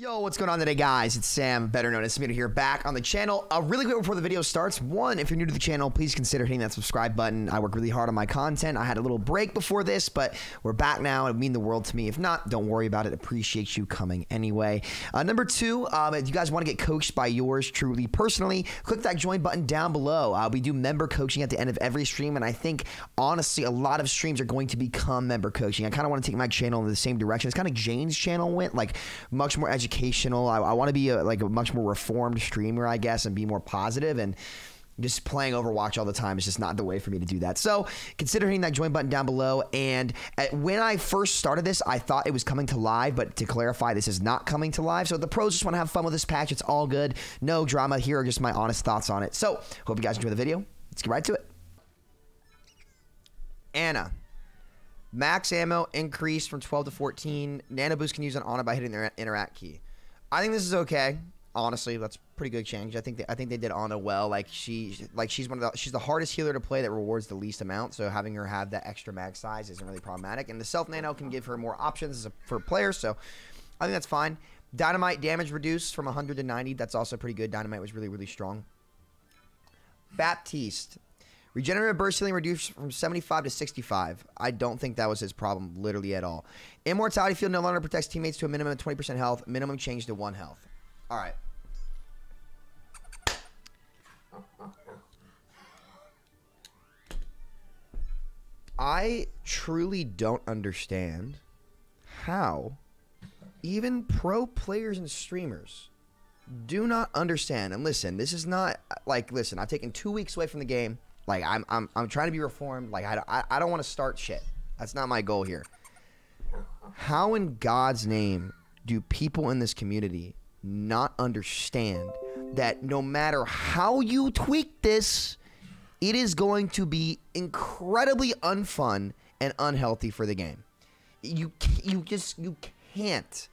Yo, what's going on today, guys? It's Sam, better known as Smeater here, back on the channel. Really quick before the video starts, one, if you're new to the channel, please consider hitting that subscribe button. I work really hard on my content. I had a little break before this, but we're back now. It would mean the world to me. If not, don't worry about it. Appreciate you coming anyway. Number two, if you guys want to get coached by yours truly personally, click that join button down below. We do member coaching at the end of every stream, and I think, honestly, a lot of streams are going to become member coaching. I kind of want to take my channel in the same direction. It's kind of Jane's channel went, like, much more educational. I want to be a much more reformed streamer, I guess, and be more positive, and just playing Overwatch all the time is just not the way for me to do that. So consider hitting that join button down below. And when I first started this, I thought it was coming to live, but to clarify, this is not coming to live. So the pros just want to have fun with this patch. It's all good. No drama. Here are just my honest thoughts on it. So hope you guys enjoy the video. Let's get right to it. Ana. Max ammo increased from 12 to 14. Nano boost can use an Ana by hitting their interact key. I think this is okay. Honestly, that's pretty good change. I think they did Ana well. She's the hardest healer to play that rewards the least amount. So having her have that extra mag size isn't really problematic. And the self nano can give her more options for players. So I think that's fine. Dynamite damage reduced from 100 to 90. That's also pretty good. Dynamite was really, really strong. Baptiste. Regenerative burst healing reduced from 75 to 65. I don't think that was his problem literally at all. Immortality field no longer protects teammates to a minimum of 20% health. Minimum change to 1 health. All right. I truly don't understand how even pro players and streamers do not understand. And listen, this is not listen, I've taken 2 weeks away from the game. I'm trying to be reformed. I don't want to start shit. That's not my goal here. How in God's name do people in this community not understand that no matter how you tweak this, it is going to be incredibly unfun and unhealthy for the game? You can't,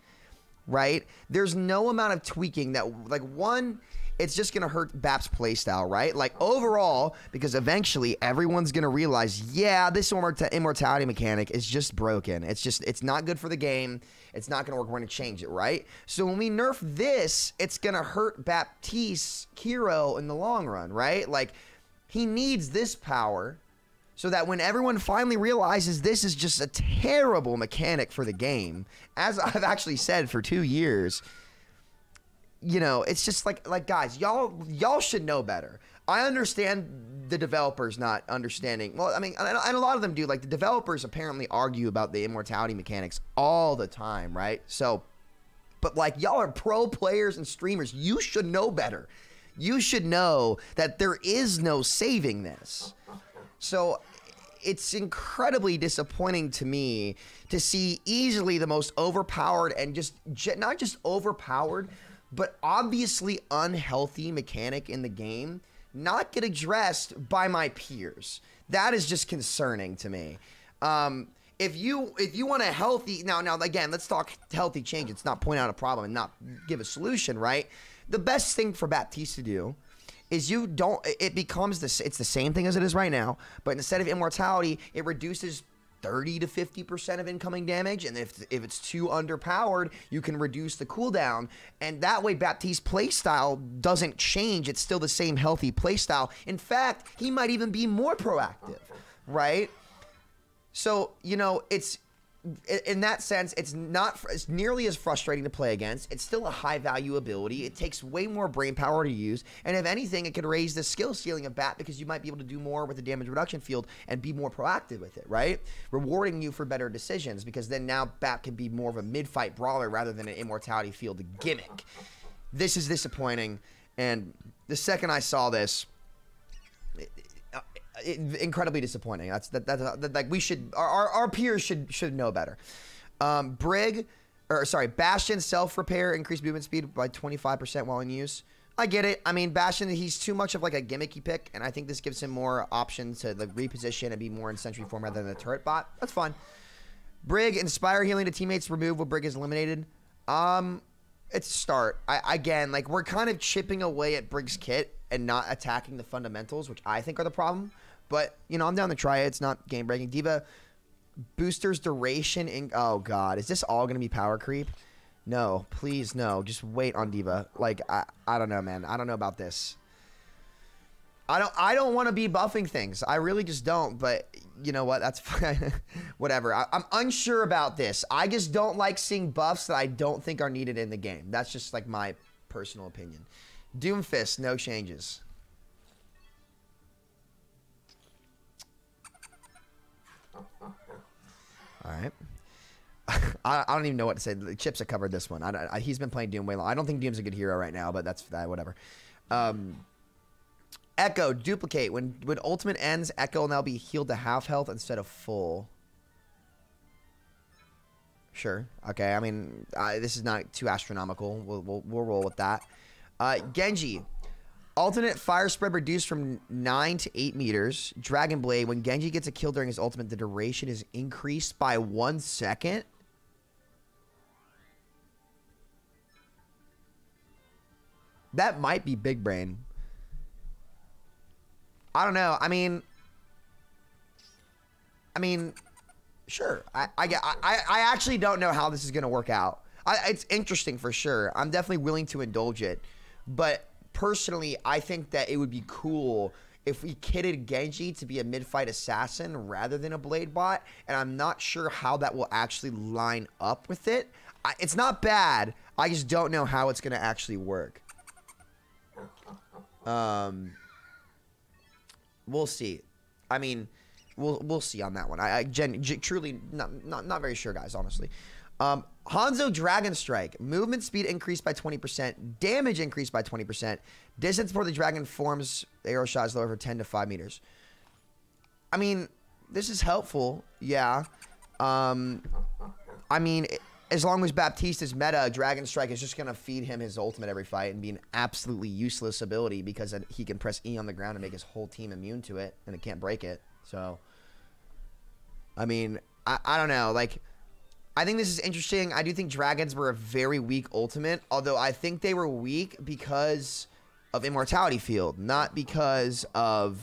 right? There's no amount of tweaking that, one, it's just going to hurt BAP's playstyle, right? Overall, because eventually everyone's going to realize, yeah, this immortality mechanic is just broken. It's not good for the game. It's not going to work. We're going to change it, right? So when we nerf this, it's going to hurt Baptiste's hero in the long run, right? He needs this power so that when everyone finally realizes this is just a terrible mechanic for the game, as I've actually said for 2 years, you know, it's just guys, y'all should know better. I understand the developers not understanding. Well, I mean, and a lot of them do. The developers apparently argue about the immortality mechanics all the time, right? So, but y'all are pro players and streamers. You should know better. You should know that there is no saving this. So it's incredibly disappointing to me to see easily the most overpowered and not just overpowered, but obviously unhealthy mechanic in the game not get addressed by my peers. That is just concerning to me. If you want a healthy now again, let's talk healthy change. It's not point out a problem and not give a solution, right? The best thing for Baptiste to do is it's the same thing as it is right now, but instead of immortality, it reduces 30 to 50% of incoming damage, and if it's too underpowered, you can reduce the cooldown, and that way Baptiste's playstyle doesn't change. It's still the same healthy playstyle. In fact, he might even be more proactive, right? So, you know, in that sense, it's nearly as frustrating to play against. It's still a high value ability. It takes way more brain power to use. And if anything, it could raise the skill ceiling of BAP because you might be able to do more with the damage reduction field and be more proactive with it, right? Rewarding you for better decisions, because then now BAP can be more of a mid-fight brawler rather than an immortality field gimmick. This is disappointing. And the second I saw this, incredibly disappointing. That's we should, our peers should know better. Bastion self-repair increased movement speed by 25% while in use. I get it. I mean, Bastion, he's too much of a gimmicky pick, and I think this gives him more options to reposition and be more in sentry form rather than a turret bot. That's fine. Brig, inspire healing to teammates removed when Brig is eliminated. It's a start. Again, we're kind of chipping away at Brig's kit and not attacking the fundamentals, which I think are the problem. But, you know, I'm down to try it. It's not game-breaking. D.Va, boosters duration. Oh, God. Is this all going to be power creep? No, please, no. Just wait on D.Va. Like, I don't know, man. I don't know about this. I don't want to be buffing things. I really just don't. But you know what? That's fine. Whatever. I'm unsure about this. I just don't like seeing buffs that I don't think are needed in the game. That's just like my personal opinion. Doomfist, no changes. All right. I don't even know what to say. The Chips have covered this one. He's been playing Doom way long. I don't think Doom's a good hero right now, but that's whatever. Echo, duplicate. When ultimate ends, Echo will now be healed to half health instead of full. Sure. Okay. I mean, this is not too astronomical. We'll roll with that. Genji, alternate fire spread reduced from 9 to 8 meters. Dragon Blade, when Genji gets a kill during his ultimate, the duration is increased by 1 second. That might be big brain. I don't know. I mean, sure. I actually don't know how this is going to work out. It's interesting for sure. I'm definitely willing to indulge it. But personally, I think that it would be cool if we kitted Genji to be a mid-fight assassin rather than a blade bot. And I'm not sure how that will actually line up with it. It's not bad. I just don't know how it's going to actually work. We'll see. I mean, we'll see on that one. Truly not very sure, guys. Honestly, Hanzo Dragon Strike, movement speed increased by 20%, damage increased by 20%, distance before the dragon forms arrow shot is lower for 10 to 5 meters. I mean, this is helpful. Yeah. I mean, as long as Baptista's meta, Dragon Strike is just going to feed him his ultimate every fight and be an absolutely useless ability because he can press E on the ground and make his whole team immune to it, and it can't break it. So, I mean, I don't know. Like, I think this is interesting. I do think dragons were a very weak ultimate, although I think they were weak because of Immortality Field, not because of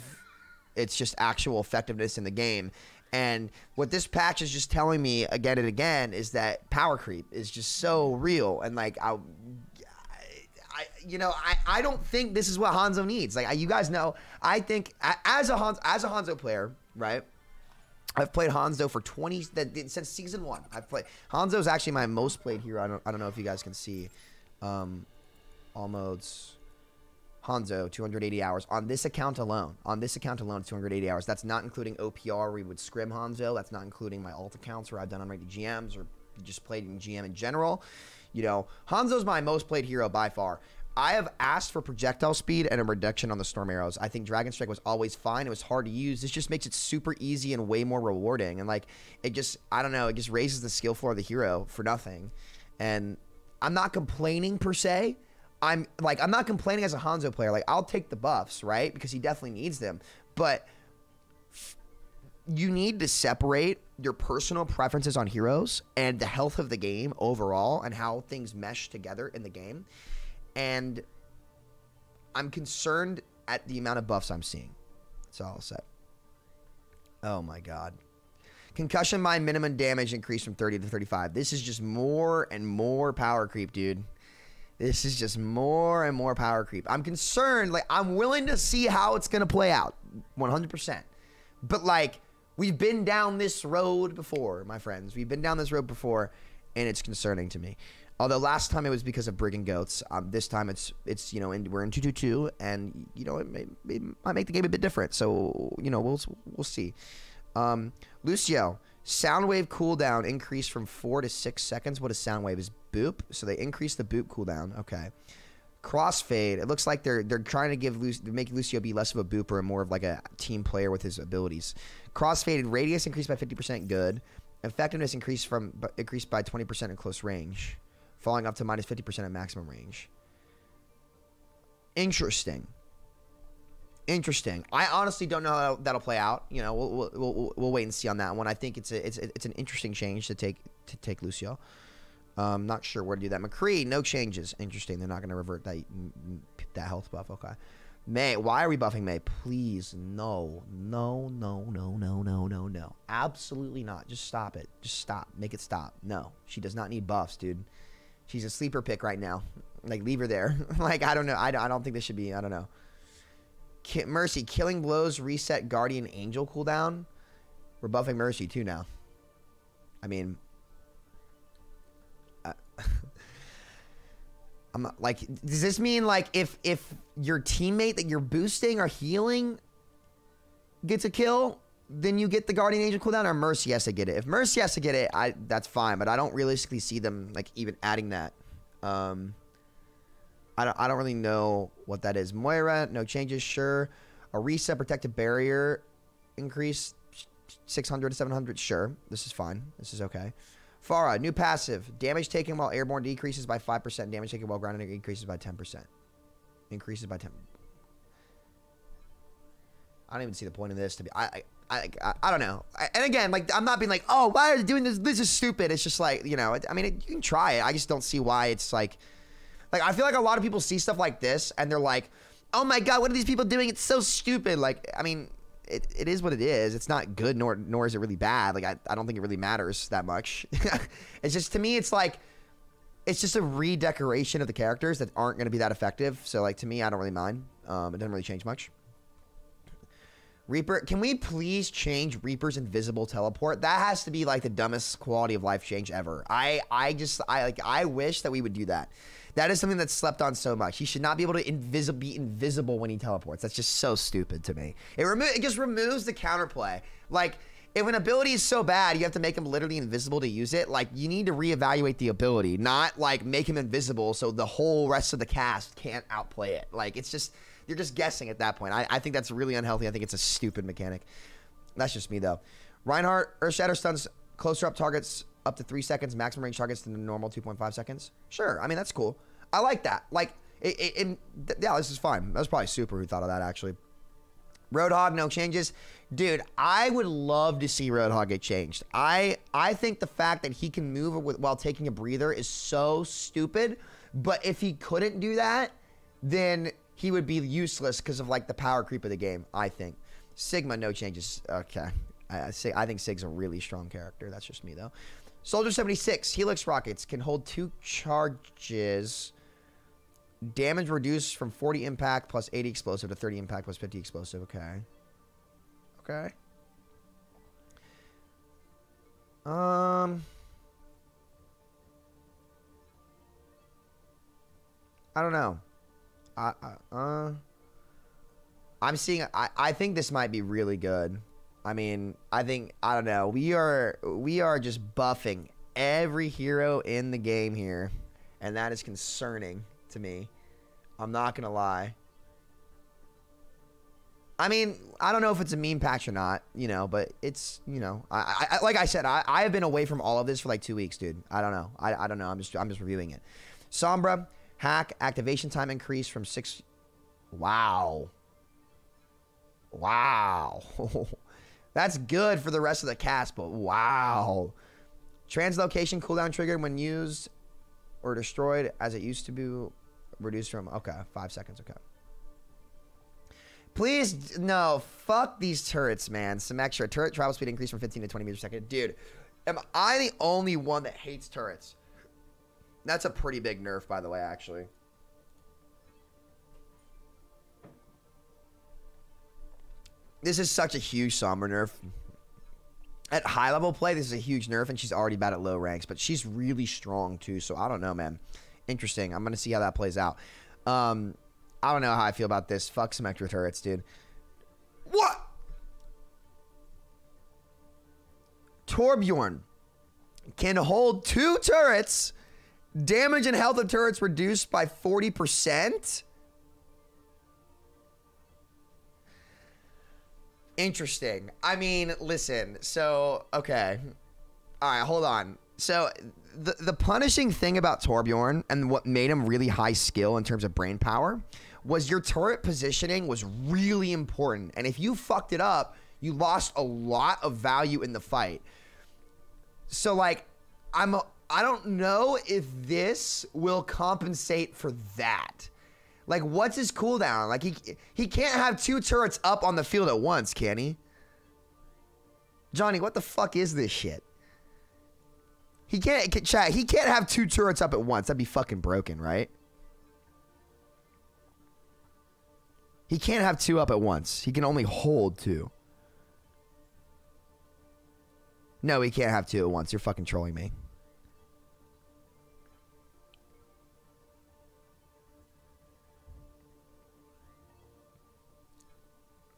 its just actual effectiveness in the game. And what this patch is just telling me again and again is that power creep is just so real. And like, I don't think this is what Hanzo needs. Like, you guys know, I think as a Hanzo player, right? I've played Hanzo for since season 1. I've played Hanzo is actually my most played hero. I don't know if you guys can see, all modes. Hanzo, 280 hours on this account alone. On this account alone, 280 hours. That's not including OPR where we would scrim Hanzo. That's not including my alt accounts where I've done unrated GMs or just played in GM in general. You know, Hanzo's my most played hero by far. I have asked for projectile speed and a reduction on the storm arrows. I think Dragon Strike was always fine. It was hard to use. This just makes it super easy and way more rewarding. And like, it just, I don't know, it just raises the skill floor of the hero for nothing. And I'm not complaining per se. I'm not complaining as a Hanzo player. Like, I'll take the buffs, right? Because he definitely needs them. But you need to separate your personal preferences on heroes and the health of the game overall and how things mesh together in the game. And I'm concerned at the amount of buffs I'm seeing. That's all I'll say. Oh, my God. Concussion mine minimum damage increased from 30 to 35. This is just more and more power creep, dude. This is just more and more power creep. I'm concerned. Like, I'm willing to see how it's going to play out. 100%. But, like, we've been down this road before, my friends. We've been down this road before, and it's concerning to me. Although last time it was because of Brigand Goats. This time it's we're in 2-2-2, and, it might make the game a bit different. So, we'll see. Lucio, sound wave cooldown increased from 4 to 6 seconds. What is sound wave? Is boop. So they increased the boop cooldown. Okay. Crossfade. It looks like they're trying to make Lucio be less of a booper and more of like a team player with his abilities. Crossfaded radius increased by 50%. Good. Effectiveness increased by 20% in close range, falling up to minus 50% at maximum range. Interesting. I honestly don't know how that'll play out. We'll wait and see on that one. I think it's an interesting change to take Lucio. Not sure where to do that. McCree, no changes. Interesting. They're not going to revert that health buff. Okay. Mei, why are we buffing Mei? Please, no. Absolutely not. Just stop it. Just stop. Make it stop. No, she does not need buffs, dude. She's a sleeper pick right now. Like, leave her there. Like, I don't know. I don't think this should be. I don't know. Mercy, killing blows, reset Guardian Angel cooldown. We're buffing Mercy too now. I mean, I'm not, like, does this mean like if your teammate that you're boosting or healing gets a kill, then you get the Guardian Angel cooldown, or Mercy has to get it? If Mercy has to get it, that's fine, but I don't realistically see them like even adding that. I don't really know what that is. Moira, no changes, sure. A reset protective barrier increase 600 to 700, sure. This is fine. This is okay. Pharah, new passive. Damage taken while airborne decreases by 5%. Damage taken while grounded increases by 10%. Increases by 10. I don't even see the point of this to be. I don't know. And again, like, I'm not being like, oh, why are you doing this? This is stupid. It's just like, you know, I mean, you can try it. I just don't see why it's like I feel like a lot of people see stuff like this and they're like, oh my God, what are these people doing? It's so stupid. Like, I mean, it is what it is. It's not good, nor is it really bad. Like, I don't think it really matters that much. It's just, to me, it's like, it's just a redecoration of the characters that aren't going to be that effective. So, like, to me, I don't really mind. It doesn't really change much. Reaper, can we please change Reaper's invisible teleport? That has to be like the dumbest quality of life change ever. I wish that we would do that. That is something that's slept on so much. He should not be able to be invisible when he teleports. That's just so stupid to me. It just removes the counterplay. Like, if an ability is so bad, you have to make him literally invisible to use it. Like, you need to reevaluate the ability, not like make him invisible so the whole rest of the cast can't outplay it. Like, it's just, you're just guessing at that point. I think that's really unhealthy. I think it's a stupid mechanic. That's just me, though. Reinhardt, Earthshatter stuns closer up targets up to 3 seconds, maximum range targets to the normal 2.5 seconds. Sure, I mean, that's cool. I like that. Like, yeah, this is fine. That was probably Super who thought of that, actually. Roadhog, no changes. Dude, I would love to see Roadhog get changed. I think the fact that he can move while taking a breather is so stupid. But if he couldn't do that, then he would be useless because of, like, the power creep of the game, I think. Sigma, no changes. Okay. I think Sig's a really strong character. That's just me, though. Soldier 76, Helix rockets can hold 2 charges. Damage reduced from 40 impact plus 80 explosive to 30 impact plus 50 explosive. Okay. Okay. I don't know. I'm seeing. I think this might be really good. I mean, I don't know. We are just buffing every hero in the game here, and that is concerning to me. I'm not gonna lie. I mean, I don't know if it's a meme patch or not, you know, but it's, you know, I like I said, I have been away from all of this for like 2 weeks, dude. I don't know. I don't know. I'm just reviewing it. Sombra, hack, activation time increase from 6. Wow. Wow. That's good for the rest of the cast, but wow. Translocation cooldown triggered when used or destroyed as it used to be reduced from, okay, 5 seconds, okay. Please, no, fuck these turrets, man. Some extra. Turret travel speed increase from 15 to 20 meters per second. Dude, am I the only one that hates turrets? That's a pretty big nerf, by the way, actually. This is such a huge Sombra nerf. At high level play, this is a huge nerf, and she's already bad at low ranks, but she's really strong, too, so I don't know, man. Interesting. I'm going to see how that plays out. I don't know how I feel about this. Fuck some extra turrets, dude. What? Torbjorn can hold 2 turrets. Damage and health of turrets reduced by 40%. Interesting. I mean, listen. So, okay. All right, hold on. So, the punishing thing about Torbjorn and what made him really high skill in terms of brain power was your turret positioning was really important. And if you fucked it up, you lost a lot of value in the fight. So, like, I don't know if this will compensate for that. Like, what's his cooldown? Like, he can't have 2 turrets up on the field at once, can he? Johnny, what the fuck is this shit? He can't, chat, he can't have 2 turrets up at once. That'd be fucking broken, right? He can't have 2 up at once. He can only hold 2. No, he can't have 2 at once. You're fucking trolling me.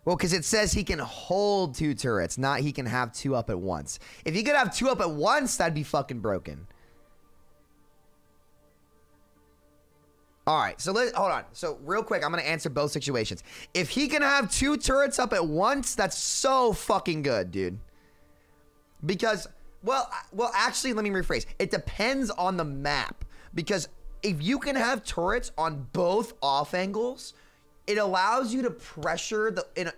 Well, because it says he can hold 2 turrets, not he can have 2 up at once. If he could have 2 up at once, that'd be fucking broken. All right, so hold on. So real quick, I'm going to answer both situations. If he can have 2 turrets up at once, that's so fucking good, dude. Because, well, actually, let me rephrase. It depends on the map. Because if you can have turrets on both off angles, it allows you to pressure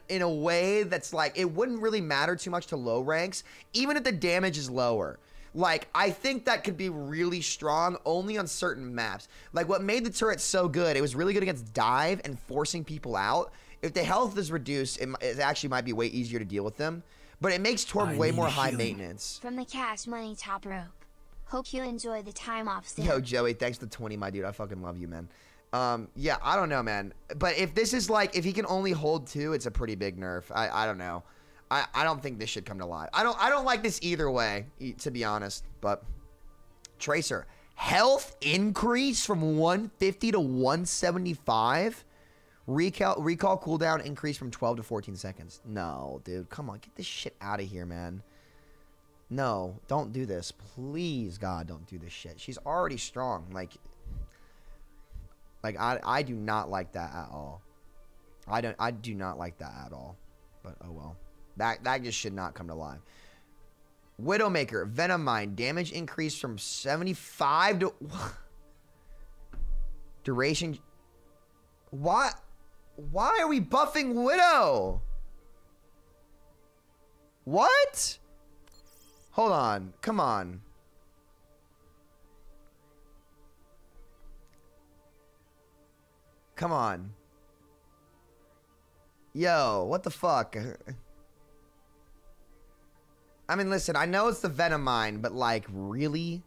in a way that's like, it wouldn't really matter too much to low ranks, even if the damage is lower. Like, I think that could be really strong only on certain maps. Like, what made the turret so good, it was really good against dive and forcing people out. If the health is reduced, it actually might be way easier to deal with them. But it makes Torb way more high maintenance. From the Cash Money top rope. Hope you enjoy the time off soon. Yo, Joey, thanks for the 20, my dude. I fucking love you, man. Yeah, I don't know, man. But if this is like, if he can only hold 2, it's a pretty big nerf. I don't know. I don't think this should come to life. I don't like this either way, to be honest. But Tracer, health increase from 150 to 175. Recall cooldown increase from 12 to 14 seconds. No, dude, come on, get this shit out of here, man. No, don't do this, please, God, don't do this shit. She's already strong, like I do not like that at all. I do not like that at all. But oh well. That just should not come to life. Widowmaker, Venom Mine, damage increase from 75 to duration. Why are we buffing Widow? What? Hold on. Come on. Come on. Yo, what the fuck? I mean, listen, I know it's the Venom Mine, but like, really?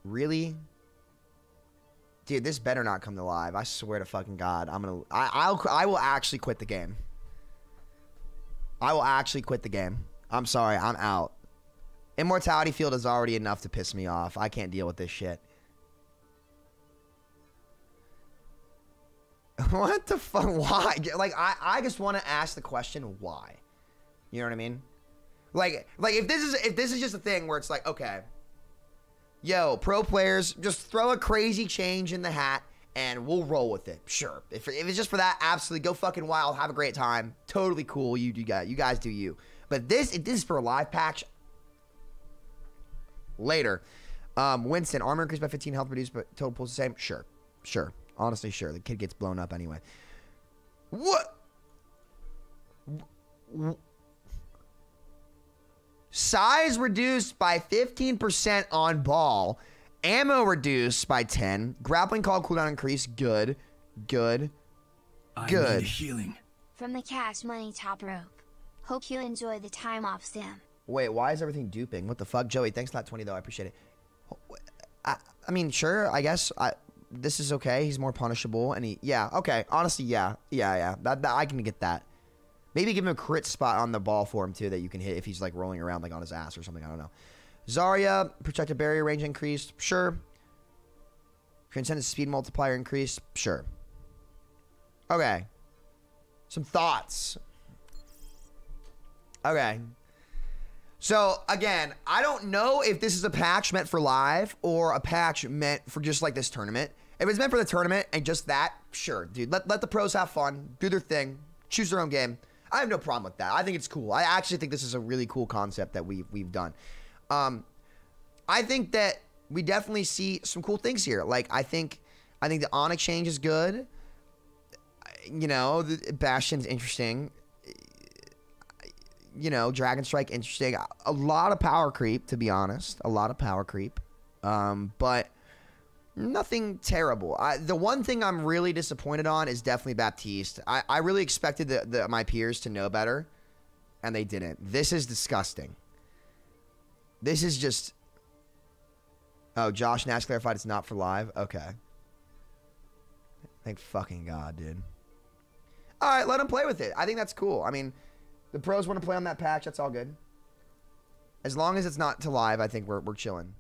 Really? Dude, this better not come to live. I swear to fucking God. I will actually quit the game. I will actually quit the game. I'm sorry, I'm out. Immortality Field is already enough to piss me off. I can't deal with this shit. What the fuck? Why? Like, I just want to ask the question, why? You know what I mean? Like if this is just a thing where it's like, okay, yo, pro players, just throw a crazy change in the hat and we'll roll with it. Sure. If it's just for that, absolutely, go fucking wild, have a great time. Totally cool. You guys do you. But if this is for a live patch, later. Winston, armor increased by 15, health reduced, but total pulls the same. Sure. Honestly, sure. The kid gets blown up anyway. What? Size reduced by 15% on ball. Ammo reduced by 10. Grappling call cooldown increase. Good. I need healing. From the Cash Money top rope. Hope you enjoy the time off sim. Wait, why is everything duping? What the fuck? Joey, thanks for that 20 though. I appreciate it. I mean, sure, I guess this is okay. He's more punishable, and okay. Honestly, yeah. That I can get that. Maybe give him a crit spot on the ball for him too that you can hit if he's like rolling around like on his ass or something. I don't know. Zarya, protected barrier range increased. Sure. Transcendent speed multiplier increased. Sure. Okay. Some thoughts. Okay. So, again, I don't know if this is a patch meant for live or a patch meant for just like this tournament. If it's meant for the tournament and just that, sure, dude. Let the pros have fun, do their thing, choose their own game. I have no problem with that. I think it's cool. I actually think this is a really cool concept that we've done. I think that we definitely see some cool things here. Like, I think the Onyx change is good. You know, the Bastion's interesting. You know, Dragon Strike, interesting. A lot of power creep, to be honest. A lot of power creep. But nothing terrible. The one thing I'm really disappointed on is definitely Baptiste. I really expected my peers to know better, and they didn't. This is disgusting. This is just... Oh, Josh Nash clarified it's not for live? Okay. Thank fucking God, dude. All right, let him play with it. I think that's cool. I mean, the pros want to play on that patch. That's all good. As long as it's not to live, I think we're chilling.